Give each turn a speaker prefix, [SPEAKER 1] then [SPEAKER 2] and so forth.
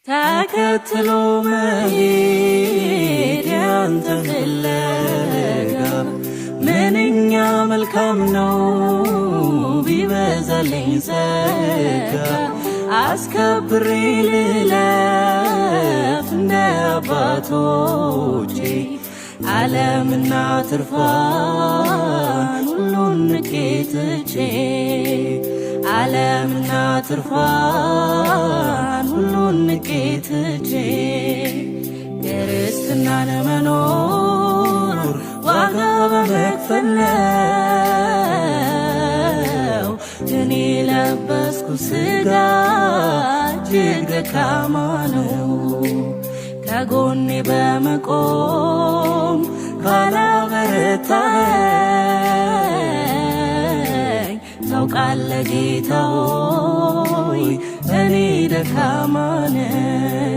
[SPEAKER 1] ተከትሎ መሄድ ያንተ ፍለጋ ምንኛ መልካም ነው ቢበዛልኝ ጸጋ አስከብሬ ልለፍ እንደ አባቶቼ ዓለምና ትርፏን ሁሉን ንቄ ትቼ ዓለምና ትርፏን ሁሉን ንቄ ትቼ ክርስትናን መኖር ዋጋ በመክፈል ነው። እኔ ለበስኩ ሥጋ እጅግ ደካማ ነው። ከጎኔ በመቆም ካላበረታኸኝ ታውቃለህ ጌታ ሆይ እኔ ደካማ ነኝ።